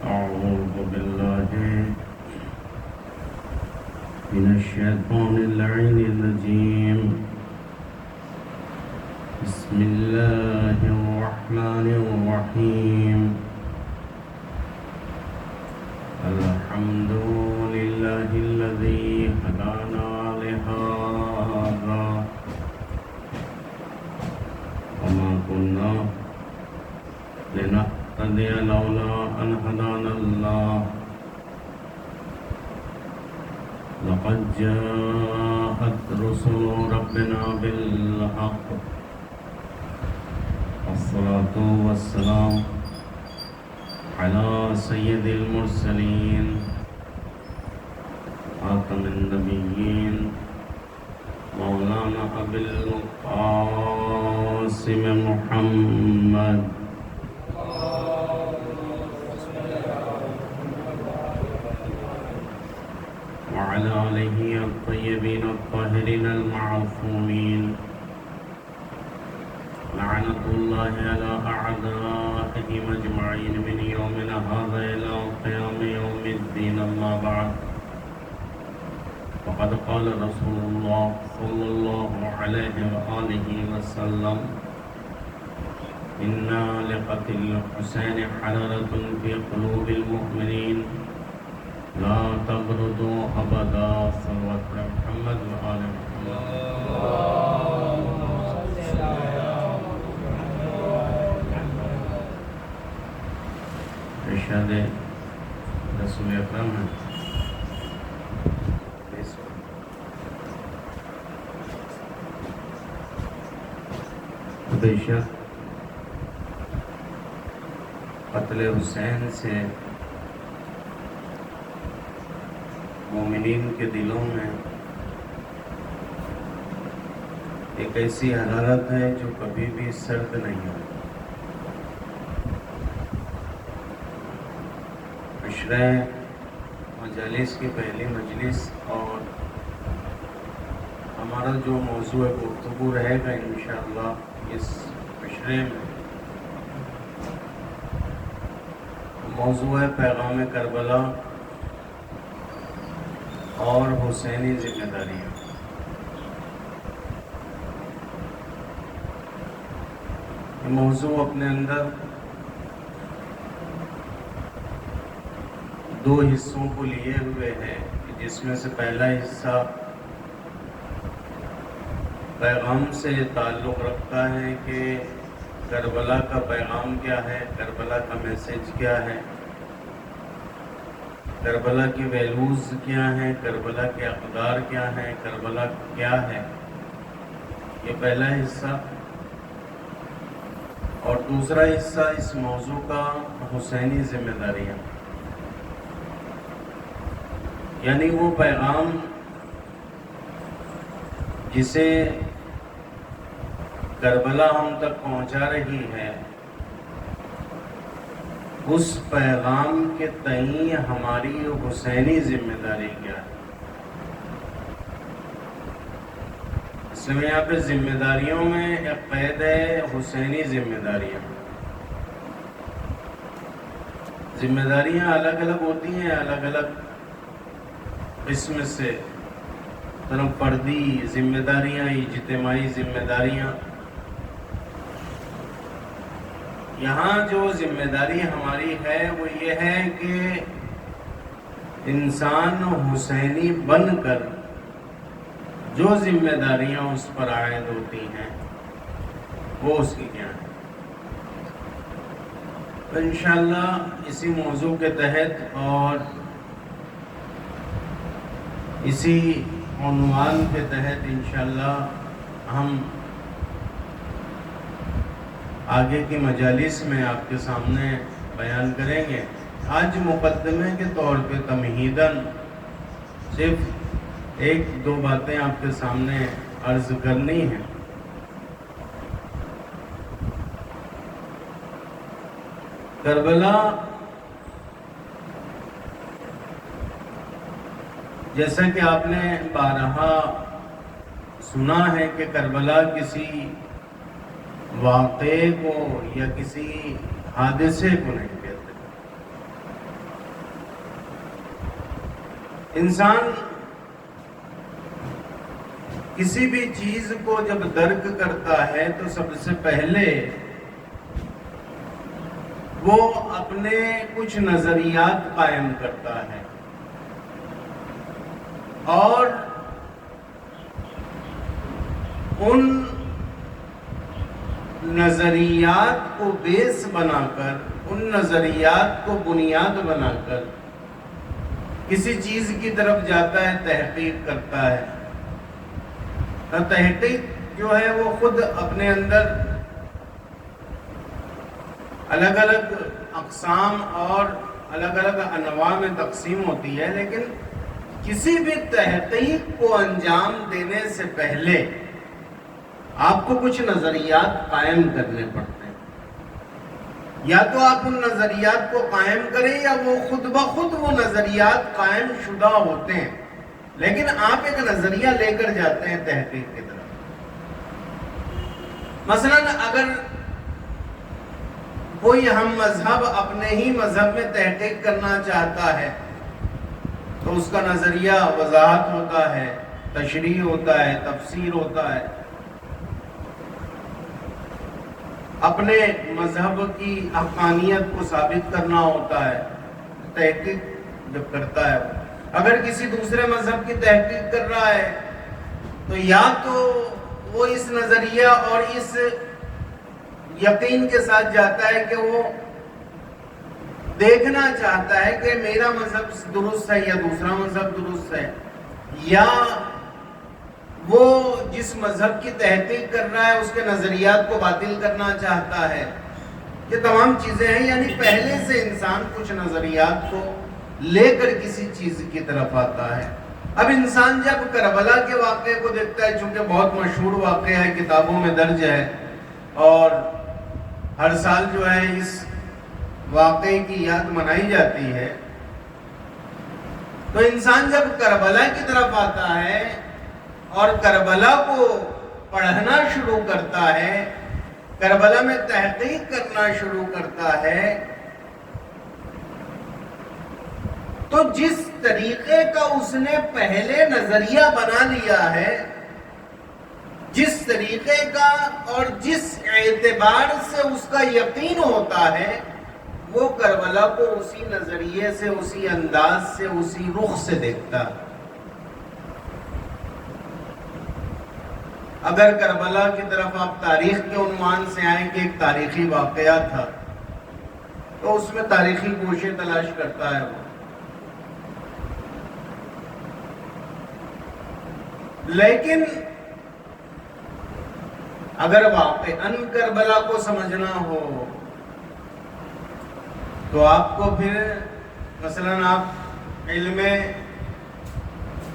أعوذ بالله من الشيطان اللعين الرجيم. بسم الله الرحمن الرحيم. الحمد لله الذي هدانا لهذا وما كنا لنهتدي لولا أن هدانا الله. لقد جاءت رسل ربنا بالحق. الصلاة والسلام على سيد المرسلين خاتم النبيين مولانا أبي القاسم محمد وعلى آله الطيبين الطاهرين المعصومين. لعنة الله على أعدائهم أجمعين من يومنا هذا إلى قيام يوم الدين. أما بعد، فقد قال رسول الله صلى الله عليه وآله وسلم: إن لقتل الحسين حرارة في قلوب المؤمنين لا تبردوا أبدا. صلوات محمد وآل محمد. ارشاد رسول اکرم ہے. بیشک قتل حسین سے مومنین کے دلوں میں ایک ایسی حرارت ہے جو کبھی بھی سرد نہیں ہوتی. عشرہ مجالس کی پہلی مجلس اور ہمارا جو موضوع گفتگو رہے گا انشاءاللہ اس عشرے میں، موضوع ہے پیغام کربلا اور حسینی ذمہ داریاں. یہ موضوع اپنے اندر دو حصوں کو لیے ہوئے ہے، جس میں سے پہلا حصہ پیغام سے تعلق رکھتا ہے کہ کربلا کا پیغام کیا ہے، کربلا کا میسج کیا ہے، کربلا کی ویلیوز کیا ہیں، کربلا کے اقدار کیا ہیں، کربلا کیا ہے. یہ پہلا حصہ. اور دوسرا حصہ اس موضوع کا حسینی ذمہ داریاں، یعنی وہ پیغام جسے کربلا ہم تک پہنچا رہی ہے، اس پیغام کے تئیں ہماری حسینی ذمہ داری کیا ہے. اس میں یہاں پہ ذمہ داریوں میں ایک قید ہے حسینی ذمہ داریاں. ذمہ داریاں الگ الگ ہوتی ہیں، الگ الگ قسم سے، طرف فردی ذمہ داریاں، اجتماعی ذمہ داریاں. یہاں جو ذمہ داری ہماری ہے وہ یہ ہے کہ انسان حسینی بن کر جو ذمہ داریاں اس پر عائد ہوتی ہیں وہ اس کی کیا ہے. تو انشاءاللہ اسی موضوع کے تحت اور اسی عنوان کے تحت انشاءاللہ ہم آگے کی مجالس میں آپ کے سامنے بیان کریں گے. آج مقدمے کے طور پہ تمہیداً صرف ایک دو باتیں آپ کے سامنے عرض کرنی ہیں. کربلا جیسا کہ آپ نے بارہا سنا ہے کہ کربلا کسی واقعے کو یا کسی حادثے کو نہیں کہتے. انسان کسی بھی چیز کو جب درک کرتا ہے تو سب سے پہلے وہ اپنے کچھ نظریات قائم کرتا ہے، اور ان نظریات کو بیس بنا کر، ان نظریات کو بنیاد بنا کر کسی چیز کی طرف جاتا ہے، تحقیق کرتا ہے۔ تحقیق جو ہے وہ خود اپنے اندر الگ الگ اقسام اور الگ الگ انواع میں تقسیم ہوتی ہے، لیکن کسی بھی تحقیق کو انجام دینے سے پہلے آپ کو کچھ نظریات قائم کرنے پڑتے ہیں۔ یا تو آپ ان نظریات کو قائم کریں یا وہ خود بخود وہ نظریات قائم شدہ ہوتے ہیں، لیکن آپ ایک نظریہ لے کر جاتے ہیں تحقیق کی طرف۔ مثلا اگر کوئی ہم مذہب اپنے ہی مذہب میں تحقیق کرنا چاہتا ہے تو اس کا نظریہ وضاحت ہوتا ہے، تشریح ہوتا ہے، تفسیر ہوتا ہے، اپنے مذہب کی حقانیت کو ثابت کرنا ہوتا ہے، تحقیق جب کرتا ہے۔ اگر کسی دوسرے مذہب کی تحقیق کر رہا ہے تو یا تو وہ اس نظریہ اور اس یقین کے ساتھ جاتا ہے کہ وہ دیکھنا چاہتا ہے کہ میرا مذہب درست ہے یا دوسرا مذہب درست ہے، یا وہ جس مذہب کی تحقیق کر رہا ہے اس کے نظریات کو باطل کرنا چاہتا ہے۔ یہ تمام چیزیں ہیں، یعنی پہلے سے انسان کچھ نظریات کو لے کر کسی چیز کی طرف آتا ہے۔ اب انسان جب کربلا کے واقعے کو دیکھتا ہے، چونکہ بہت مشہور واقعہ ہے، کتابوں میں درج ہے، اور ہر سال جو ہے اس واقعے کی یاد منائی جاتی ہے، تو انسان جب کربلا کی طرف آتا ہے اور کربلا کو پڑھنا شروع کرتا ہے، کربلا میں تحقیق کرنا شروع کرتا ہے، تو جس طریقے کا اس نے پہلے نظریہ بنا لیا ہے، جس طریقے کا اور جس اعتبار سے اس کا یقین ہوتا ہے، وہ کربلا کو اسی نظریے سے، اسی انداز سے، اسی رخ سے دیکھتا۔ اگر کربلا کی طرف آپ تاریخ کے عنوان سے آئیں کہ ایک تاریخی واقعہ تھا، تو اس میں تاریخی گوشے تلاش کرتا ہے وہ۔ لیکن اگر واقعاً کربلا کو سمجھنا ہو تو آپ کو پھر مثلا آپ علم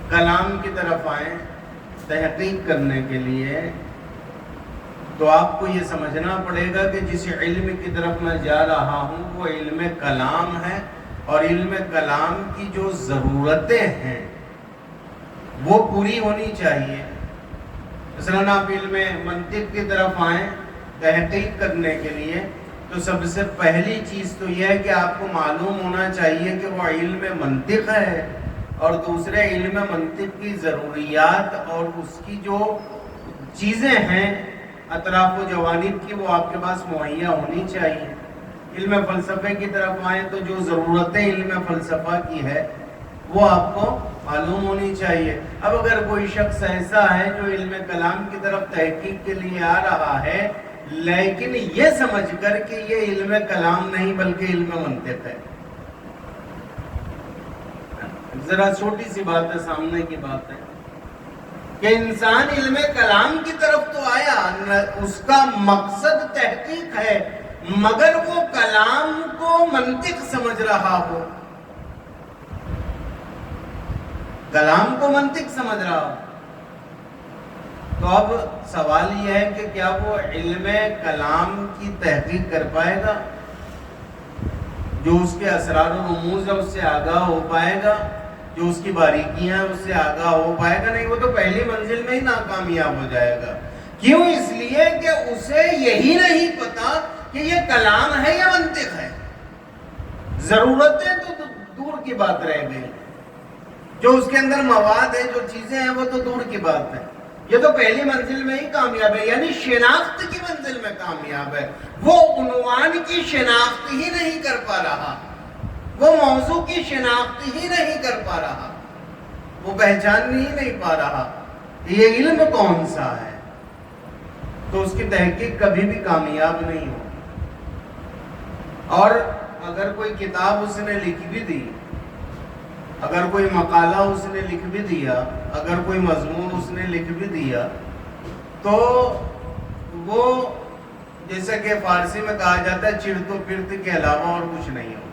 کلام کی طرف آئیں تحقیق کرنے کے لیے، تو آپ کو یہ سمجھنا پڑے گا کہ جس علم کی طرف میں جا رہا ہوں وہ علم کلام ہے، اور علم کلام کی جو ضرورتیں ہیں وہ پوری ہونی چاہیے۔ مثلا آپ علم منطق کی طرف آئیں تحقیق کرنے کے لیے، تو سب سے پہلی چیز تو یہ ہے کہ آپ کو معلوم ہونا چاہیے کہ وہ علم منطق ہے، اور دوسرے علم منطق کی ضروریات اور اس کی جو چیزیں ہیں اطراف و جوانب کی، وہ آپ کے پاس مہیا ہونی چاہیے۔ علم فلسفے کی طرف آئیں تو جو ضرورتیں علم فلسفہ کی ہے وہ آپ کو معلوم ہونی چاہیے۔ اب اگر کوئی شخص ایسا ہے جو علم کلام کی طرف تحقیق کے لیے آ رہا ہے، لیکن یہ سمجھ کر کہ یہ علم کلام نہیں بلکہ علم منطق ہے، ذرا چھوٹی سی بات ہے، سامنے کی بات ہے کہ انسان علم کلام کی طرف تو آیا، اس کا مقصد تحقیق ہے، مگر وہ کلام کو منطق سمجھ رہا ہو، کلام کو منطق سمجھ رہا ہو، تو اب سوال یہ ہے کہ کیا وہ علم کلام کی تحقیق کر پائے گا؟ جو اس کے اسرار و رموز ہے اس سے آگاہ ہو پائے گا؟ جو اس کی باریکیاں ہیں اس سے آگاہ ہو پائے گا؟ نہیں، وہ تو پہلی منزل میں ہی ناکامیاب ہو جائے گا۔ کیوں؟ اس لیے کہ اسے یہی نہیں پتا کہ یہ کلام ہے یا منطق ہے۔ ضرورتیں تو دور کی بات رہ گئی، جو اس کے اندر مواد ہے، جو چیزیں ہیں، وہ تو دور کی بات ہے. یہ تو پہلی منزل میں ہی کامیاب ہے، یعنی شناخت کی منزل میں کامیاب ہے. وہ عنوان کی شناخت ہی نہیں کر پا رہا، وہ موضوع کی شناخت ہی نہیں کر پا رہا، وہ پہچان ہی نہیں پا رہا یہ علم کون سا ہے، تو اس کی تحقیق کبھی بھی کامیاب نہیں ہو. اور اگر کوئی کتاب اس نے لکھ بھی دی، اگر کوئی مقالہ اس نے لکھ بھی دیا، اگر کوئی مضمون اس نے لکھ بھی دیا، تو وہ جیسا کہ فارسی میں کہا جاتا ہے چرت و پرت کے علاوہ اور کچھ نہیں ہو.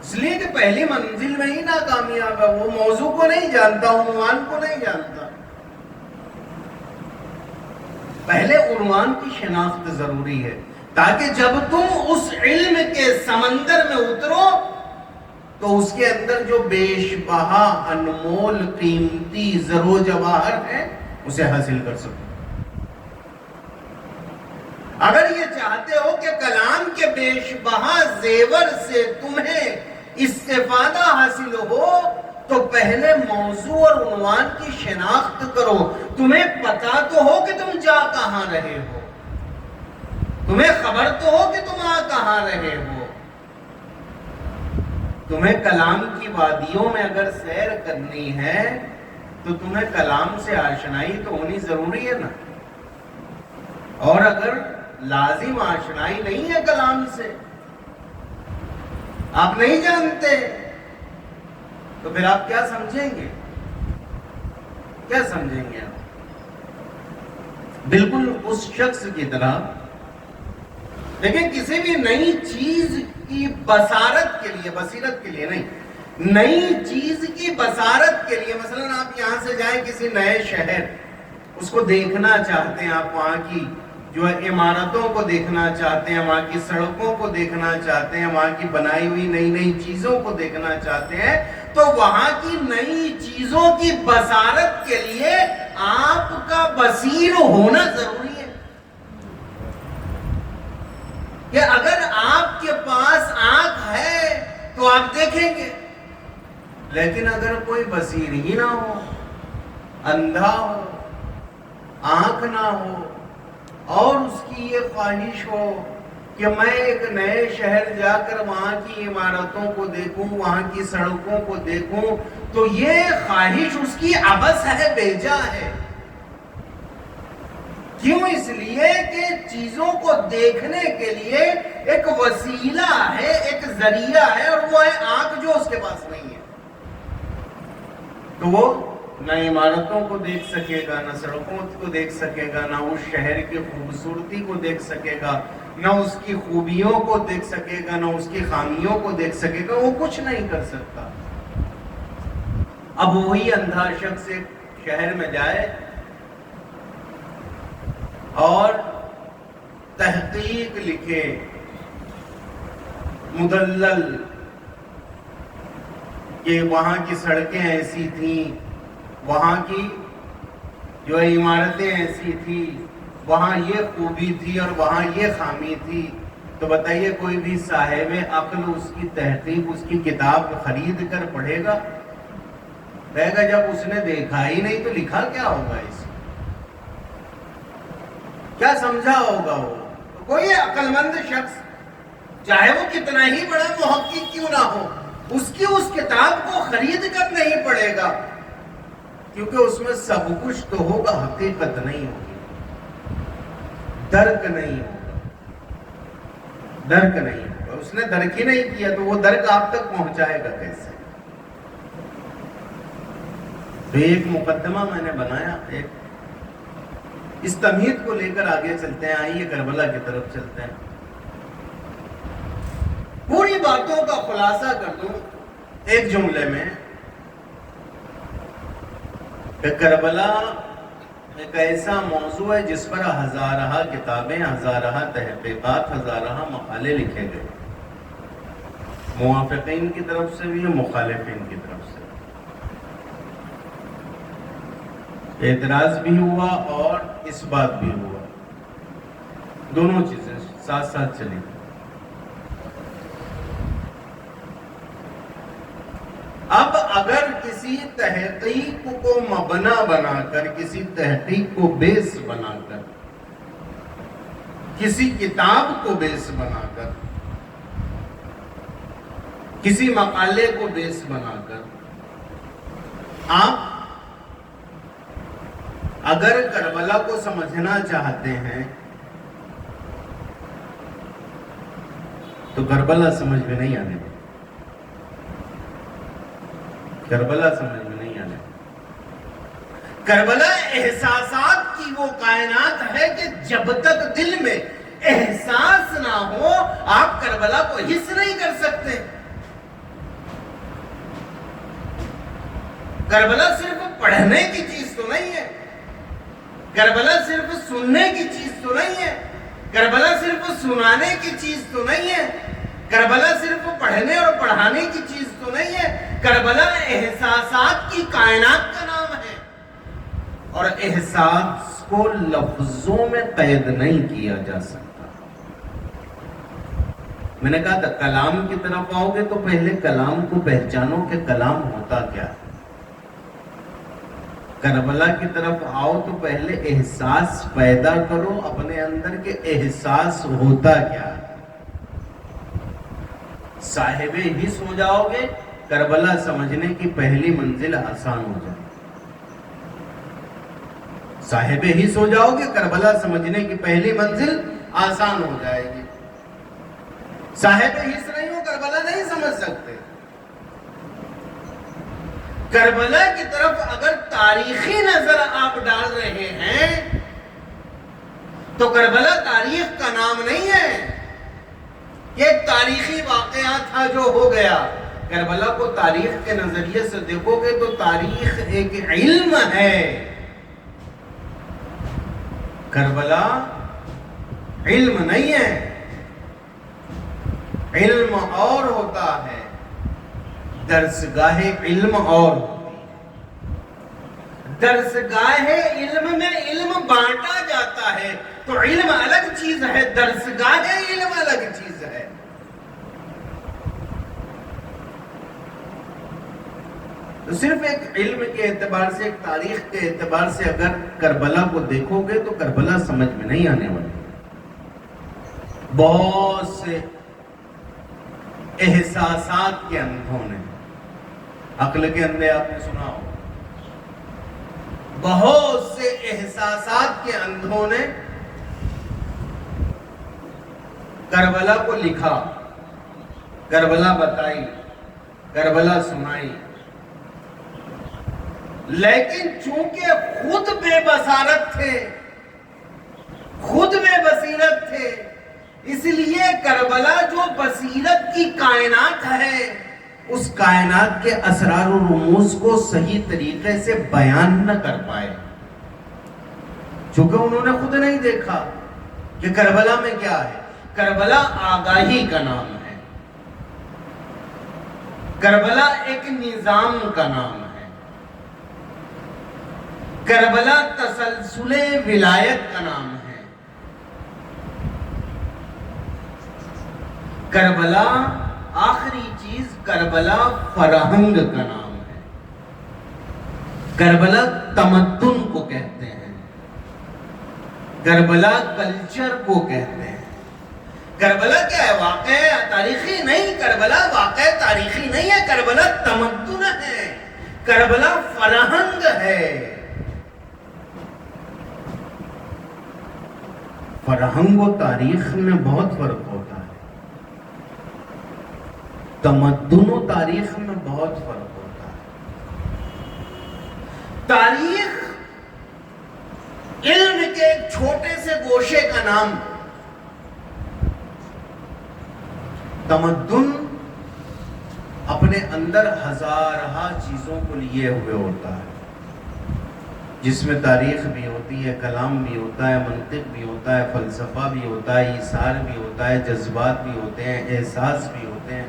اس لیے کہ پہلی منزل میں ہی ناکامیاب ہے، وہ موضوع کو نہیں جانتا، عنوان کو نہیں جانتا. پہلے عنوان کی شناخت ضروری ہے، تاکہ جب تم اس علم کے سمندر میں اترو تو اس کے اندر جو بیش بہا انمول قیمتی زر و جواہر ہے اسے حاصل کر سکو. اگر یہ چاہتے ہو کہ کلام کے بیش بہا زیور سے تمہیں استفادہ حاصل ہو تو پہلے موضوع اور عنوان کی شناخت کرو. تمہیں پتا تو ہو کہ تم جا کہاں رہے ہو، تمہیں خبر تو ہو کہ تم آ کہاں رہے ہو. تمہیں کلام کی وادیوں میں اگر سیر کرنی ہے تو تمہیں کلام سے آشنائی تو ہونی ضروری ہے نا. اور اگر لازم آشنائی نہیں ہے کلام سے، آپ نہیں جانتے، تو پھر آپ کیا سمجھیں گے؟ کیا سمجھیں گے آپ؟ بالکل اس شخص کی طرح. لیکن کسی بھی نئی چیز کی بصارت کے لیے، بصیرت کے لیے نہیں، نئی چیز کی بصارت کے لیے، مثلا آپ یہاں سے جائیں کسی نئے شہر، اس کو دیکھنا چاہتے ہیں، آپ وہاں کی جو عمارتوں کو دیکھنا چاہتے ہیں، وہاں کی سڑکوں کو دیکھنا چاہتے ہیں، وہاں کی بنائی ہوئی نئی نئی چیزوں کو دیکھنا چاہتے ہیں، تو وہاں کی نئی چیزوں کی بصارت کے لیے آپ کا بصیر ہونا ضروری ہے. کہ اگر آپ کے پاس آنکھ ہے تو آپ دیکھیں گے، لیکن اگر کوئی بصیر ہی نہ ہو، اندھا ہو، آنکھ نہ ہو، اور اس کی یہ خواہش ہو کہ میں ایک نئے شہر جا کر وہاں کی عمارتوں کو دیکھوں، وہاں کی سڑکوں کو دیکھوں، تو یہ خواہش اس کی عبث ہے، بیجا ہے. کیوں؟ اس لیے کہ چیزوں کو دیکھنے کے لیے ایک وسیلہ ہے، ایک ذریعہ ہے، اور وہ ہے آنکھ، جو اس کے پاس نہیں ہے. تو وہ نہ عمارتوں کو دیکھ سکے گا، نہ سڑکوں کو دیکھ سکے گا، نہ اس شہر کی خوبصورتی کو دیکھ سکے گا، نہ اس کی خوبیوں کو دیکھ سکے گا، نہ اس کی خامیوں کو دیکھ سکے گا. وہ کچھ نہیں کر سکتا. اب وہی اندھا شخص ایک شہر میں جائے اور تحقیق لکھے، مدلل، کہ وہاں کی سڑکیں ایسی تھیں، وہاں کی جو عمارتیں ایسی تھی، وہاں یہ خوبی تھی اور وہاں یہ خامی تھی، تو بتائیے کوئی بھی صاحب عقل اس کی تحقیق، اس کی کتاب خرید کر پڑھے گا؟ کہے گا جب اس نے دیکھا ہی نہیں تو لکھا کیا ہوگا اس میں؟ کیا سمجھا ہوگا وہ؟ کوئی عقل مند شخص چاہے وہ کتنا ہی بڑا محقق کیوں نہ ہو، اس کی اس کتاب کو خرید کر نہیں پڑھے گا، کیونکہ اس میں سب کچھ تو ہوگا، حقیقت نہیں ہوگی، درک نہیں ہوگا، درک نہیں ہوگا. اس نے درک ہی نہیں کیا تو وہ درک آپ تک پہنچائے گا کیسے؟ تو ایک مقدمہ میں نے بنایا، ایک اس تمہید کو لے کر آگے چلتے ہیں. آئیے کربلا کی طرف چلتے ہیں. پوری باتوں کا خلاصہ کر دوں ایک جملے میں کہ کربلا ایک ایسا موضوع ہے جس پر ہزارہ کتابیں، ہزارہ تحقیقات، ہزارہ مقالے لکھے گئے، موافقین کی طرف سے بھی، مخالفین کی طرف سے. اعتراض بھی ہوا اور اس بات بھی ہوا، دونوں چیزیں ساتھ ساتھ چلی. اگر کسی تحقیق کو مبنا بنا کر، کسی تحقیق کو بیس بنا کر، کسی کتاب کو بیس بنا کر، کسی مقالے کو بیس بنا کر آپ اگر کربلا کو سمجھنا چاہتے ہیں تو کربلا سمجھ میں نہیں آنے والا، کربلا سمجھ میں نہیں آنے والا۔ کربلا احساسات کی وہ کائنات ہے کہ جب تک دل میں احساس نہ ہو آپ کربلا کو حس نہیں کر سکتے۔ کربلا صرف پڑھنے کی چیز تو نہیں ہے، کربلا صرف سننے کی چیز تو نہیں ہے، کربلا صرف سنانے کی چیز تو نہیں ہے، کربلا صرف پڑھنے اور پڑھانے کی چیز تو نہیں ہے، کربلا احساسات کی کائنات کا نام ہے، اور احساس کو لفظوں میں قید نہیں کیا جا سکتا۔ میں نے کہا تھا کلام کی طرف آؤ گے تو پہلے کلام کو پہچانو کہ کلام ہوتا کیا ہے۔ کربلا کی طرف آؤ تو پہلے احساس پیدا کرو اپنے اندر کہ احساس ہوتا کیا ہے۔ صاحب حس ہو جاؤ گے کربلا سمجھنے کی پہلی منزل آسان ہو جائے گی۔ صاحب حس ہو جاؤ گے کربلا سمجھنے کی پہلی منزل آسان ہو جائے گی۔ صاحب حس نہیں ہو کربلا نہیں سمجھ سکتے۔ کربلا کی طرف اگر تاریخی نظر آپ ڈال رہے ہیں تو کربلا تاریخ کا نام نہیں ہے، یہ ایک تاریخی واقعہ تھا جو ہو گیا۔ کربلا کو تاریخ کے نظریے سے دیکھو گے تو تاریخ ایک علم ہے۔ کربلا علم نہیں ہے، علم اور ہوتا ہے، درسگاہ علم اور ہوتی ہے۔ درسگاہ علم میں علم بانٹا جاتا ہے تو علم الگ چیز ہے، درسگاہ علم الگ چیز ہے۔ تو صرف ایک علم کے اعتبار سے، ایک تاریخ کے اعتبار سے اگر کربلا کو دیکھو گے تو کربلا سمجھ میں نہیں آنے والی۔ بہت سے احساسات کے اندھوں نے، عقل کے اندھے آپ نے سنا ہو، بہت سے احساسات کے اندھوں نے کربلا کو لکھا، کربلا بتائی، کربلا سنائی، لیکن چونکہ خود بے بصارت تھے، خود بے بصیرت تھے، اس لیے کربلا جو بصیرت کی کائنات ہے اس کائنات کے اسرار و رموز کو صحیح طریقے سے بیان نہ کر پائے، چونکہ انہوں نے خود نہیں دیکھا کہ کربلا میں کیا ہے۔ کربلا آگاہی کا نام ہے، کربلا ایک نظام کا نام ہے، کربلا تسلسل ولایت کا نام ہے، کربلا آخری چیز کربلا فرہنگ کا نام ہے، کربلا تمدن کو کہتے ہیں، کربلا کلچر کو کہتے ہیں۔ کربلا کیا ہے؟ واقعہ تاریخی نہیں، کربلا واقعہ تاریخی نہیں ہے، کربلا تمدن ہے، کربلا فرہنگ ہے۔ فرہنگ و تاریخ میں بہت فرق ہوتا ہے، تمدن و تاریخ میں بہت فرق ہوتا ہے۔ تاریخ علم کے ایک چھوٹے سے گوشے کا نام، تمدن اپنے اندر ہزارہا چیزوں کو لیے ہوئے ہوتا ہے، جس میں تاریخ بھی ہوتی ہے، کلام بھی ہوتا ہے، منطق بھی ہوتا ہے، فلسفہ بھی ہوتا ہے، ایثار بھی ہوتا ہے، جذبات بھی ہوتے ہیں، احساس بھی ہوتے ہیں،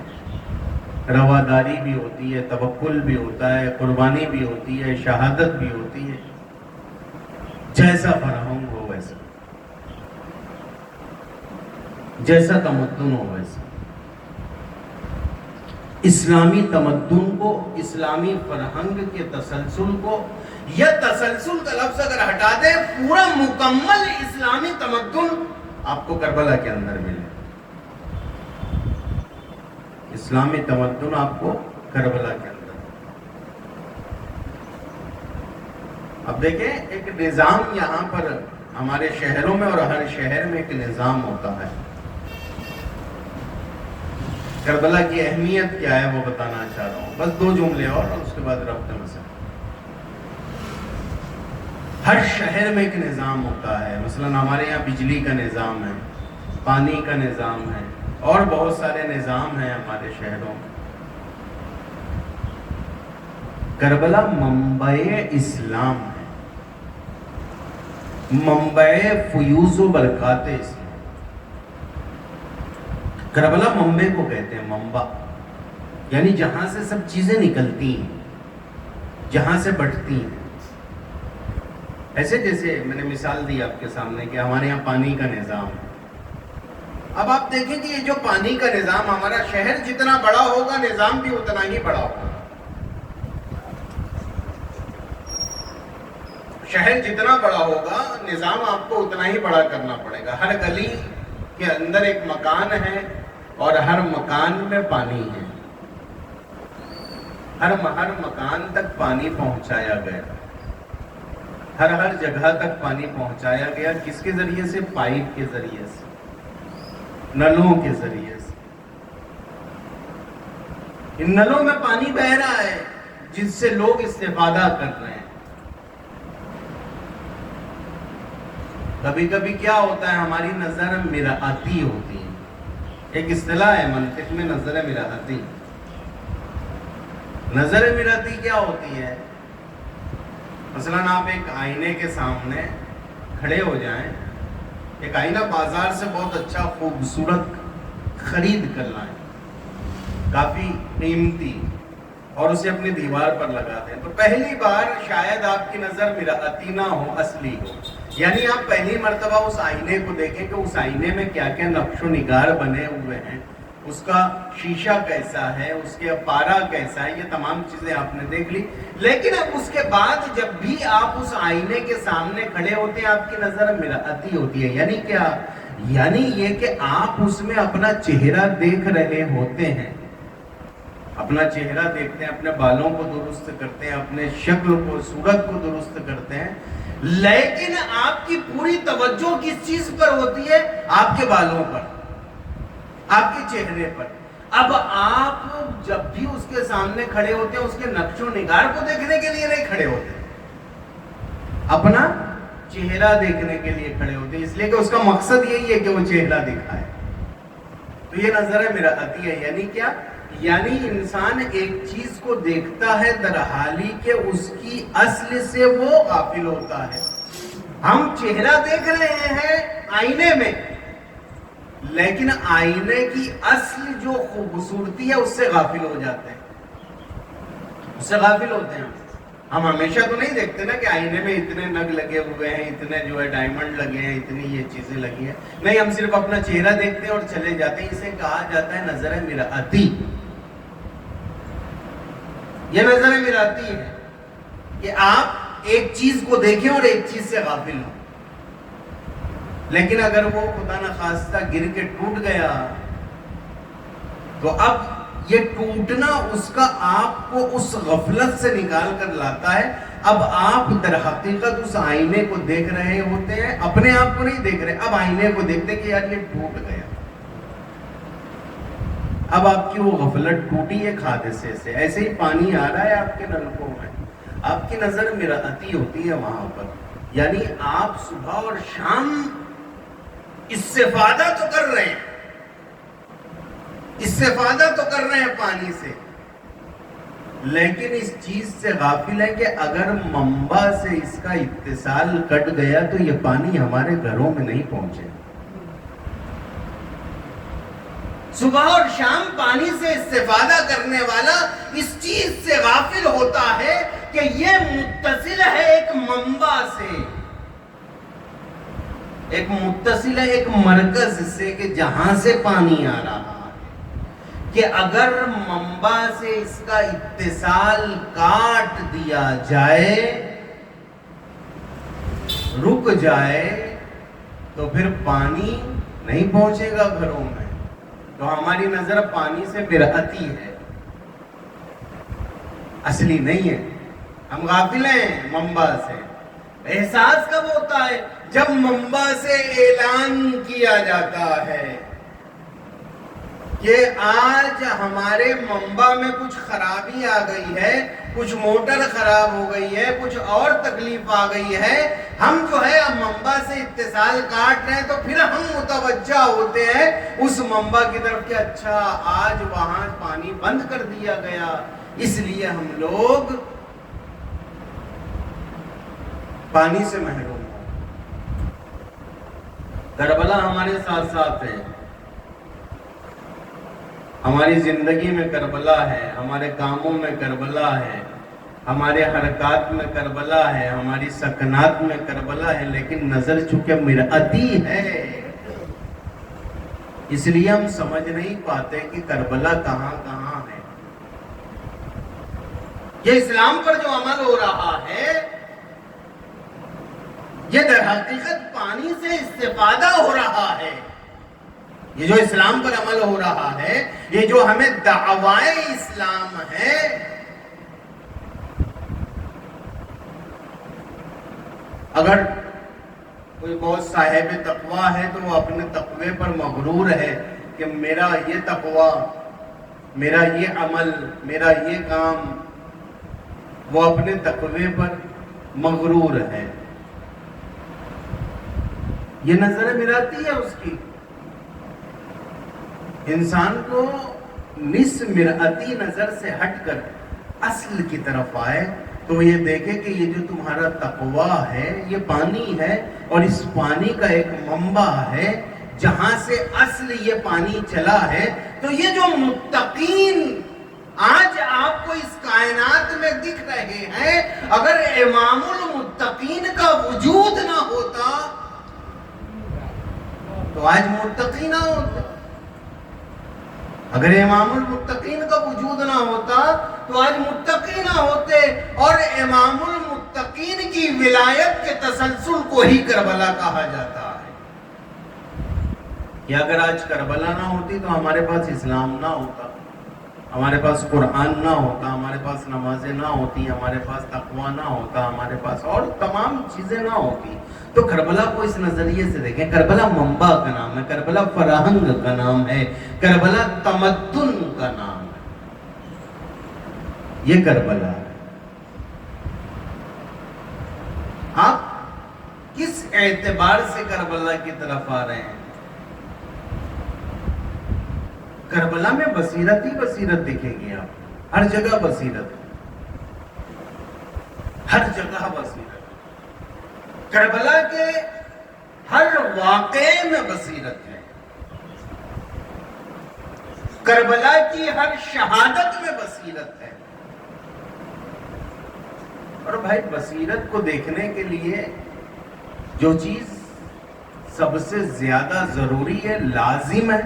رواداری بھی ہوتی ہے، توکل بھی ہوتا ہے، قربانی بھی ہوتی ہے، شہادت بھی ہوتی ہے۔ جیسا فرہنگ ہو ویسا، جیسا تمدن ہو ویسا۔ اسلامی تمدن کو، اسلامی فرہنگ کے تسلسل کو، یا تسلسل کا لفظ اگر ہٹا دے پورا مکمل اسلامی تمدن آپ کو کربلا کے اندر ملے. اسلامی تمدن آپ کو کربلا کے اندر. اب دیکھیں ایک نظام یہاں پر ہمارے شہروں میں اور ہر شہر میں ایک نظام ہوتا ہے. کربلا کی اہمیت کیا ہے وہ بتانا چاہ رہا ہوں، بس 2 جملے اور اس کے بعد ربط مسئلہ. ہر شہر میں ایک نظام ہوتا ہے. مثلا ہمارے یہاں بجلی کا نظام ہے، پانی کا نظام ہے، اور بہت سارے نظام ہیں ہمارے شہروں میں. کربلا منبع اسلام ہے، منبع فیوز و برکات اسلام. کربلا منبع کو کہتے ہیں، منبع یعنی جہاں سے سب چیزیں نکلتی ہیں، جہاں سے بڑھتی ہیں. ایسے جیسے میں نے مثال دی آپ کے سامنے کہ ہمارے یہاں پانی کا نظام ہے. اب آپ دیکھیں کہ یہ جو پانی کا نظام، ہمارا شہر جتنا بڑا ہوگا نظام بھی اتنا ہی بڑا ہوگا. شہر جتنا بڑا ہوگا نظام آپ کو اتنا ہی بڑا کرنا پڑے گا. ہر گلی کے اندر ایک مکان ہے اور ہر مکان میں پانی ہے. ہر مکان تک پانی پہنچایا گیا، ہر جگہ تک پانی پہنچایا گیا. کس کے ذریعے سے؟ پائپ کے ذریعے سے، نلوں کے ذریعے سے. ان نلوں میں پانی بہ رہا ہے جس سے لوگ استفادہ کر رہے ہیں. کبھی کبھی کیا ہوتا ہے، ہماری نظر مرآتی ہوتی ہے. ایک اصطلاح ہے منطق میں، نظر مرآتی. نظر مرآتی کیا ہوتی ہے؟ مثلا آپ ایک آئینے کے سامنے کھڑے ہو جائیں، ایک آئینہ بازار سے بہت اچھا خوبصورت خرید کر لائیں، کافی قیمتی، اور اسے اپنی دیوار پر لگا دیں. تو پہلی بار شاید آپ کی نظر مرآتی نہ ہو، اصلی ہو. یعنی آپ پہلی مرتبہ اس آئینے کو دیکھیں کہ اس آئینے میں کیا کیا نقش و نگار بنے ہوئے ہیں، اس کا شیشہ کیسا ہے، اس کے پارا کیسا ہے، یہ تمام چیزیں آپ نے دیکھ لی. لیکن اب اس کے بعد جب بھی آپ اس آئینے کے سامنے کھڑے ہوتے ہیں آپ کی نظر مرآتی ہوتی ہے. یعنی کیا؟ یعنی یہ کہ آپ اس میں اپنا چہرہ دیکھ رہے ہوتے ہیں، اپنا چہرہ دیکھتے ہیں، اپنے بالوں کو درست کرتے ہیں، اپنے شکل کو، صورت کو درست کرتے ہیں. لیکن آپ کی پوری توجہ کس چیز پر ہوتی ہے؟ آپ کے بالوں پر، آپ کے چہرے پر. اب آپ جب بھی اس کے سامنے کھڑے ہوتے ہیں اس کے نقش و نگار کو دیکھنے کے لیے نہیں کھڑے ہوتے، اپنا چہرہ دیکھنے کے لیے کھڑے ہوتے ہیں، اس لیے کہ اس کا مقصد یہی ہے کہ وہ چہرہ دکھائے. تو یہ نظر مرآتی ہے. یعنی کیا؟ یعنی انسان ایک چیز کو دیکھتا ہے در حالی کہ اس کی اصل سے وہ غافل ہوتا ہے. ہم چہرہ دیکھ رہے ہیں آئینے میں، لیکن آئینے کی اصل جو خوبصورتی ہے اس سے غافل ہو جاتے ہیں، اس سے غافل ہوتے ہیں. ہم ہمیشہ تو نہیں دیکھتے نا کہ آئینے میں اتنے نگ لگے ہوئے ہیں، اتنے جو ہے ڈائمنڈ لگے ہیں، اتنی یہ چیزیں لگی ہیں. نہیں، ہم صرف اپنا چہرہ دیکھتے ہیں اور چلے جاتے ہیں. اسے کہا جاتا ہے نظر مرآتی. یہ نظر مرآتی ہے کہ آپ ایک چیز کو دیکھیں اور ایک چیز سے غافل ہوں. لیکن اگر وہ خدا نخواستہ گر کے ٹوٹ گیا تو اب یہ ٹوٹنا اس کا آپ کو اس غفلت سے نکال کر لاتا ہے. اب آپ در حقیقت اس آئینے کو دیکھ رہے ہوتے ہیں، اپنے آپ کو نہیں دیکھ رہے. اب آئینے کو دیکھتے کہ یار یہ ٹوٹ گیا. اب آپ کی وہ غفلت ٹوٹی ایک حادثے سے. ایسے ہی پانی آ رہا ہے آپ کے نلکوں میں، آپ کی نظر مرآتی ہوتی ہے وہاں پر. یعنی آپ صبح اور شام استفادہ تو کر رہے ہیں، استفادہ تو کر رہے ہیں پانی سے، لیکن اس چیز سے غافل ہے کہ اگر منبع سے اس کا اتصال کٹ گیا تو یہ پانی ہمارے گھروں میں نہیں پہنچے. صبح اور شام پانی سے استفادہ کرنے والا اس چیز سے غافل ہوتا ہے کہ یہ متصل ہے ایک منبع سے، ایک متصل ہے ایک مرکز سے کہ جہاں سے پانی آ رہا ہے. کہ اگر منبع سے اس کا اتصال کاٹ دیا جائے، رک جائے، تو پھر پانی نہیں پہنچے گا گھروں میں. تو ہماری نظر پانی سے برہتی ہے، اصلی نہیں ہے. ہم غافل ہیں منبع سے. احساس کب ہوتا ہے؟ جب منبع سے اعلان کیا جاتا ہے کہ آج ہمارے منبع میں کچھ خرابی آ گئی ہے، کچھ موٹر خراب ہو گئی ہے، کچھ اور تکلیف آ گئی ہے، ہم جو ہے اب منبع سے اتصال کاٹ رہے ہیں، تو پھر ہم متوجہ ہوتے ہیں اس منبع کی طرف کہ اچھا آج وہاں پانی بند کر دیا گیا، اس لیے ہم لوگ پانی سے محروم ہو. کربلا ہمارے ساتھ ساتھ ہے، ہماری زندگی میں کربلا ہے، ہمارے کاموں میں کربلا ہے، ہمارے حرکات میں کربلا ہے، ہماری سکنات میں کربلا ہے. لیکن نظر چونکہ مرعتی ہے، اس لیے ہم سمجھ نہیں پاتے کہ کربلا کہاں کہاں ہے. یہ اسلام پر جو عمل ہو رہا ہے، یہ در حقیقت پانی سے استفادہ ہو رہا ہے. یہ جو اسلام پر عمل ہو رہا ہے، یہ جو ہمیں دعوائے اسلام ہے، اگر کوئی بہت صاحب تقویٰ ہے تو وہ اپنے تقوی پر مغرور ہے کہ میرا یہ تقویٰ، میرا یہ عمل، میرا یہ کام، وہ اپنے تقوی پر مغرور ہے. یہ نظر مراتی ہے اس کی. انسان کو نس مرعتی نظر سے ہٹ کر اصل کی طرف آئے تو یہ دیکھے کہ یہ جو تمہارا تقویٰ ہے یہ پانی ہے، اور اس پانی کا ایک منبع ہے جہاں سے اصل یہ پانی چلا ہے. تو یہ جو متقین آج آپ کو اس کائنات میں دکھ رہے ہیں، اگر امام المتقین کا وجود نہ ہوتا تو آج متقی نہ ہوتے. اگر امام المتقین کا وجود نہ ہوتا تو آج متقی نہ ہوتے. اور امام المتقین کی ولایت کے تسلسل کو ہی کربلا کہا جاتا ہے. کہ اگر آج کربلا نہ ہوتی تو ہمارے پاس اسلام نہ ہوتا، ہمارے پاس قرآن نہ ہوتا، ہمارے پاس نمازیں نہ ہوتی، ہمارے پاس تقویٰ نہ ہوتا، ہمارے پاس اور تمام چیزیں نہ ہوتی. تو کربلا کو اس نظریے سے دیکھیں. کربلا منبع کا نام ہے، کربلا فرہنگ کا نام ہے، کربلا تمدن کا نام ہے. یہ کربلا ہے. آپ کس اعتبار سے کربلا کی طرف آ رہے ہیں؟ کربلا میں بصیرت ہی بصیرت دکھے گی. آپ ہر جگہ بصیرت، ہر جگہ بصیرت. کربلا کے ہر واقعے میں بصیرت ہے، کربلا کی ہر شہادت میں بصیرت ہے. اور بھائی بصیرت کو دیکھنے کے لیے جو چیز سب سے زیادہ ضروری ہے، لازم ہے،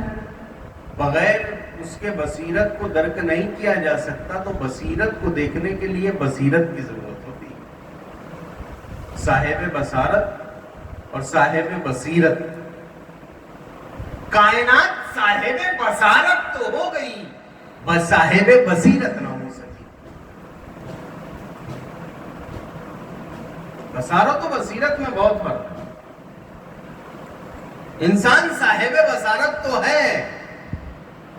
بغیر اس کے بصیرت کو درک نہیں کیا جا سکتا، تو بصیرت کو دیکھنے کے لیے بصیرت کی ضرورت ہوتی ہے. صاحب بصارت اور صاحب بصیرت. کائنات صاحب بصارت تو ہو گئی، بس صاحب بصیرت نہ ہو سکی. بصارت و بصیرت میں بہت فرق ہے. انسان صاحب بصارت تو ہے،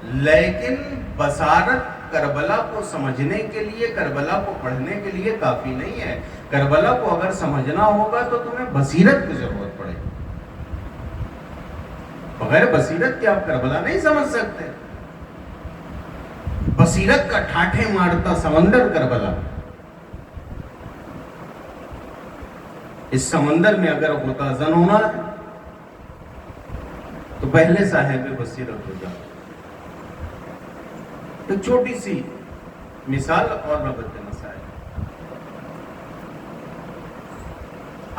لیکن بصارت کربلا کو سمجھنے کے لیے، کربلا کو پڑھنے کے لیے کافی نہیں ہے. کربلا کو اگر سمجھنا ہوگا تو تمہیں بصیرت کی ضرورت پڑے گی. بغیر بصیرت کے آپ کربلا نہیں سمجھ سکتے. بصیرت کا ٹھاٹھے مارتا سمندر کربلا. اس سمندر میں اگر ہوتا زن ہونا ہے تو پہلے صاحب بصیرت ہو جاتا. ایک چھوٹی سی مثال اور ربط مسائل.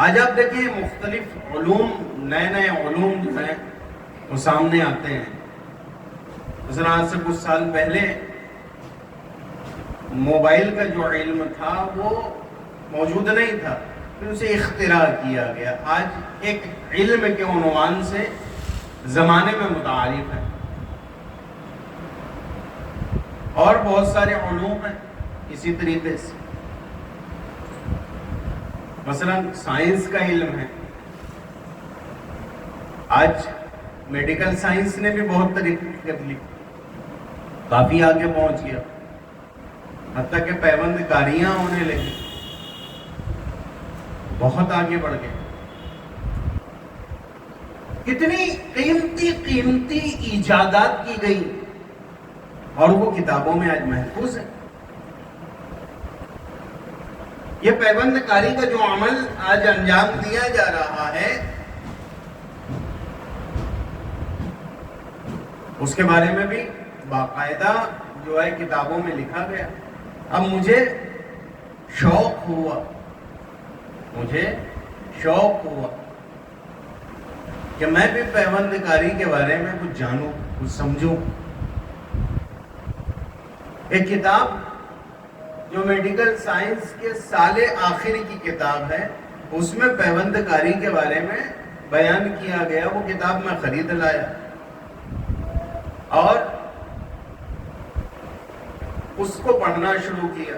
آج آپ دیکھیں مختلف علوم، نئے نئے علوم جو ہیں وہ سامنے آتے ہیں. مثلا آج سے کچھ سال پہلے موبائل کا جو علم تھا وہ موجود نہیں تھا، پھر اسے اختراع کیا گیا، آج ایک علم کے عنوان سے زمانے میں متعارف ہے، اور بہت سارے علوم ہیں اسی طریقے سے۔ مثلا سائنس کا علم ہے، آج میڈیکل سائنس نے بھی بہت ترقی کر لی، کافی آگے پہنچ گیا، حتیٰ کہ پیوند کاریاں ہونے لگی، بہت آگے بڑھ گئے۔ کتنی قیمتی قیمتی ایجادات کی گئی اور وہ کتابوں میں آج محفوظ ہے۔ یہ پیوند کاری کا جو عمل آج انجام دیا جا رہا ہے، اس کے بارے میں بھی باقاعدہ جو ہے کتابوں میں لکھا گیا۔ اب مجھے شوق ہوا کہ میں بھی پیوند کاری کے بارے میں کچھ جانوں، کچھ سمجھوں۔ ایک کتاب جو میڈیکل سائنس کے سال آخر کی کتاب ہے، اس میں پیوند کاری کے بارے میں بیان کیا گیا، وہ کتاب میں خرید لایا اور اس کو پڑھنا شروع کیا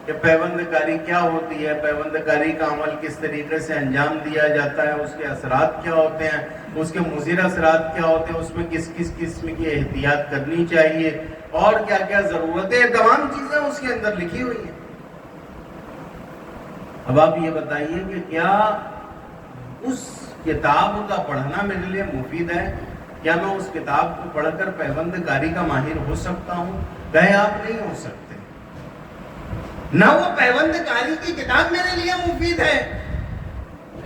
کہ پیوند کاری کیا ہوتی ہے، پیوند کاری کا عمل کس طریقے سے انجام دیا جاتا ہے، اس کے اثرات کیا ہوتے ہیں، اس کے مضر اثرات کیا ہوتے ہیں، اس میں کس کس قسم کی احتیاط کرنی چاہیے اور کیا کیا ضرورتیں، تمام چیزیں اس کے اندر لکھی ہوئی ہیں۔ اب آپ یہ بتائیے کہ کیا اس کتاب کا پڑھنا میرے لیے مفید ہے؟ کیا میں اس کتاب کو پڑھ کر پیوند کاری کا ماہر ہو سکتا ہوں؟ کہے آپ نہیں ہو سکتے۔ نہ وہ پیوند کاری کی کتاب میرے لیے مفید ہے،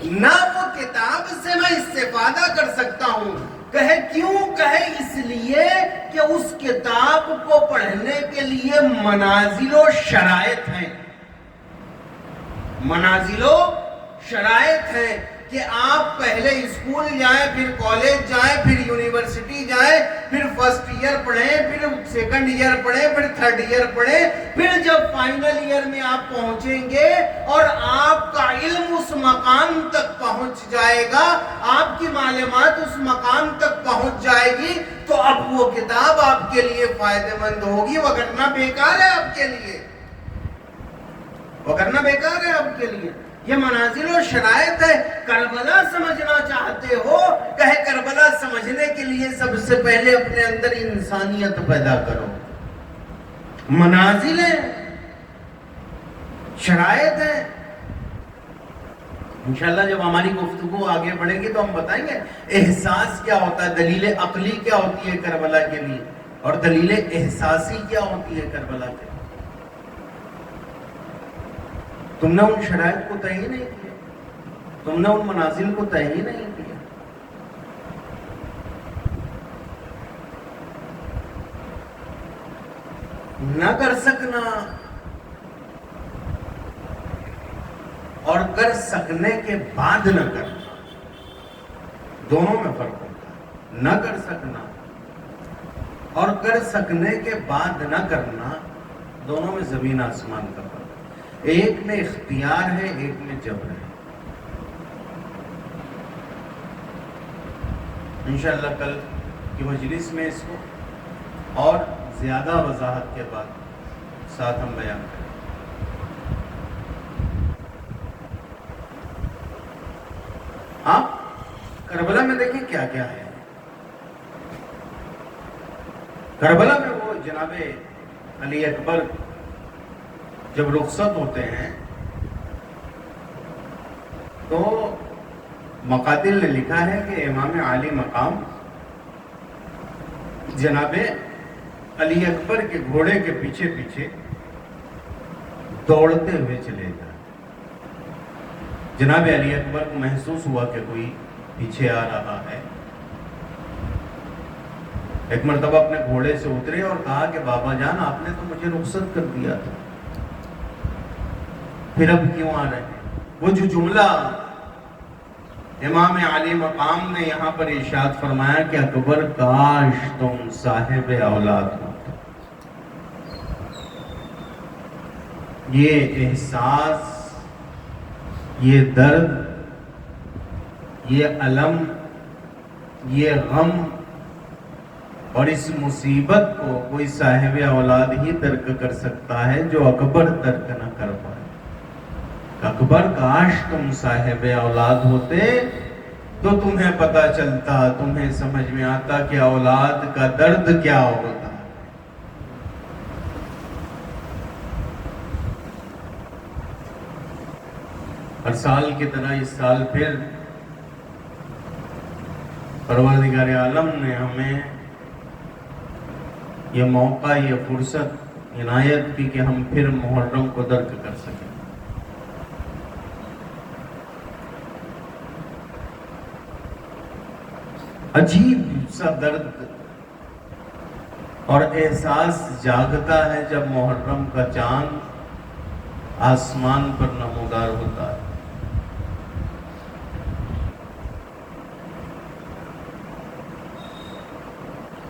نہ وہ کتاب سے میں استفادہ کر سکتا ہوں۔ کہے کیوں؟ کہے اس لیے کہ اس کتاب کو پڑھنے کے لیے منازل و شرائط ہیں، منازل و شرائط ہیں کہ آپ پہلے اسکول جائیں، پھر کالج جائیں، پھر یونیورسٹی جائیں، پھر فرسٹ ایئر پڑھیں، پھر سیکنڈ ایئر پڑھیں، پھر تھرڈ ایئر پڑھیں، پھر جب فائنل ایئر میں آپ پہنچیں گے اور آپ کا علم اس مقام تک پہنچ جائے گا، آپ کی معلومات اس مقام تک پہنچ جائے گی، تو اب وہ کتاب آپ کے لیے فائدہ مند ہوگی، وگرنہ بیکار ہے آپ کے لیے، وگرنہ بیکار ہے آپ کے لیے۔ یہ منازل و شرائط ہے۔ کربلا سمجھنا چاہتے ہو، کہے کربلا سمجھنے کے لیے سب سے پہلے اپنے اندر انسانیت پیدا کرو۔ منازل ہیں، شرائط ہیں۔ انشاءاللہ جب ہماری گفتگو آگے بڑھے گی تو ہم بتائیں گے احساس کیا ہوتا ہے، دلیل عقلی کیا ہوتی ہے کربلا کے لیے، اور دلیل احساسی کیا ہوتی ہے کربلا کے لیے۔ تم نے ان شرائط کو طے ہی نہیں کیا، تم نے ان منازل کو طے ہی نہیں کیا۔ نہ کر سکنا اور کر سکنے کے بعد نہ کرنا، دونوں میں فرق ہوتا ہے۔ نہ کر سکنا اور کر سکنے کے بعد نہ کرنا، دونوں میں زمین آسمان کا فرق ہے۔ ایک میں اختیار ہے، ایک میں جبر ہے۔ انشاءاللہ کل کی مجلس میں اس کو اور زیادہ وضاحت کے بعد ساتھ ہم بیان کریں۔ آپ کربلا میں دیکھیں کیا کیا ہے۔ کربلا میں وہ جناب علی اکبر جب رخصت ہوتے ہیں تو مقاتل نے لکھا ہے کہ امام عالی مقام جناب علی اکبر کے گھوڑے کے پیچھے پیچھے دوڑتے ہوئے چلے گئے۔ جناب علی اکبر کو محسوس ہوا کہ کوئی پیچھے آ رہا ہے۔ ایک مرتبہ اپنے گھوڑے سے اترے اور کہا کہ بابا جان آپ نے تو مجھے رخصت کر دیا تھا، پھر اب کیوں آ رہے ہیں؟ وہ جو جملہ امام علی مقام نے یہاں پر ارشاد فرمایا کہ اکبر کاش تم صاحب اولاد ہو. یہ احساس، یہ درد، یہ الم، یہ غم اور اس مصیبت کو کوئی صاحب اولاد ہی درک کر سکتا ہے جو اکبر درک نہ کر پائے. اکبر کاش تم صاحب اولاد ہوتے تو تمہیں پتہ چلتا، تمہیں سمجھ میں آتا کہ اولاد کا درد کیا ہوتا. ہر سال کی طرح اس سال پھر پروردگار عالم نے ہمیں یہ موقع، یہ فرصت عنایت کی کہ ہم پھر محرم کو درک کر سکیں. عجیب سا درد اور احساس جاگتا ہے جب محرم کا چاند آسمان پر نمودار ہوتا ہے.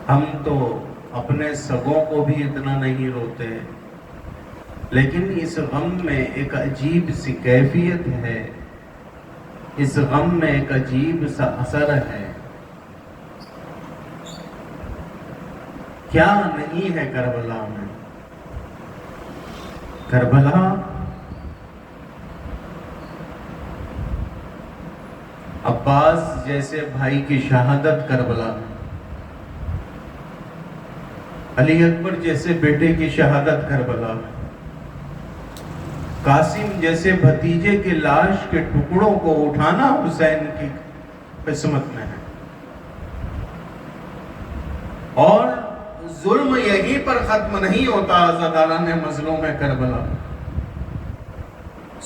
ہم تو اپنے سگوں کو بھی اتنا نہیں روتے، لیکن اس غم میں ایک عجیب سی کیفیت ہے، اس غم میں ایک عجیب سا اثر ہے. کیا نہیں ہے کربلا میں؟ کربلا عباس جیسے بھائی کی شہادت کربلا میں، علی اکبر جیسے بیٹے کی شہادت کربلا میں، قاسم جیسے بھتیجے کے لاش کے ٹکڑوں کو اٹھانا حسین کی قسمت میں ہے. اور ظلم یہیں پر ختم نہیں ہوتا عزاداران مظلوم کربلا.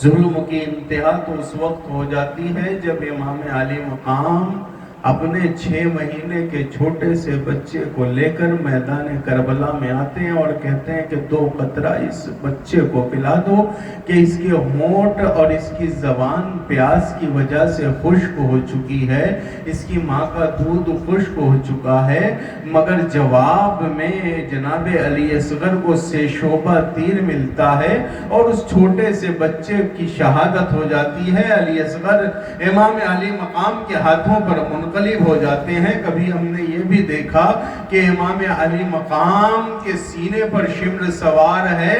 ظلم کی انتہا تو اس وقت ہو جاتی ہے جب امام علی مقام اپنے 6 مہینے کے چھوٹے سے بچے کو لے کر میدان کربلا میں آتے ہیں اور کہتے ہیں کہ 2 قطرہ اس بچے کو پلا دو کہ اس کے ہونٹ اور اس کی زبان پیاس کی وجہ سے خشک ہو چکی ہے، اس کی ماں کا دودھ خشک ہو چکا ہے. مگر جواب میں جناب علی اصغر کو 6 شعبہ تیر ملتا ہے اور اس چھوٹے سے بچے کی شہادت ہو جاتی ہے. علی اصغر امام علی مقام کے ہاتھوں پر منقلب ہو جاتے ہیں. کبھی ہم نے یہ بھی دیکھا کہ امام علی مقام کے سینے پر شمر سوار ہے،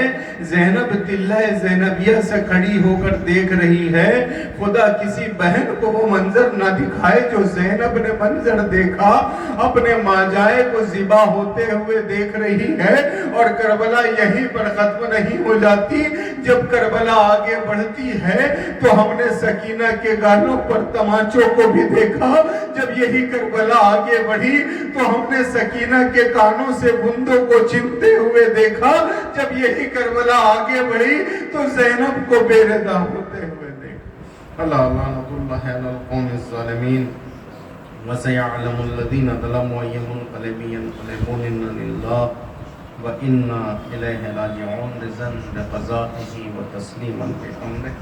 زینب تلہ زینبیہ سے کھڑی ہو کر دیکھ رہی ہے. خدا کسی بہن کو وہ منظر نہ دکھائے جو زینب نے منظر دیکھا. اپنے ماجائے کو ذبح ہوتے ہوئے دیکھ رہی ہے. اور کربلا یہیں پر ختم نہیں ہو جاتی. جب کربلا آگے بڑھتی ہے تو ہم نے سکینہ کے گالوں پر تمانچوں کو بھی دیکھا. جب یہی کربلا آگے بڑھی تو ہم نے سکینہ کے کانوں سے بندوں کو چنتے ہوئے دیکھا. جب یہی کربلا آگے بڑھی تو زینب کو بے ردا ہوتے ہوئے دیکھا. اللہ لعنت اللہ علی القوم الظالمین وسيعلم الذين ظلموا أي منقلب ينقلبون إنا لله وإنا إليه راجعون. رضا بقضائه وتسليما بأمره.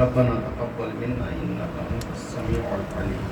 ربنا تقبل منا إنك أنت السميع العليم.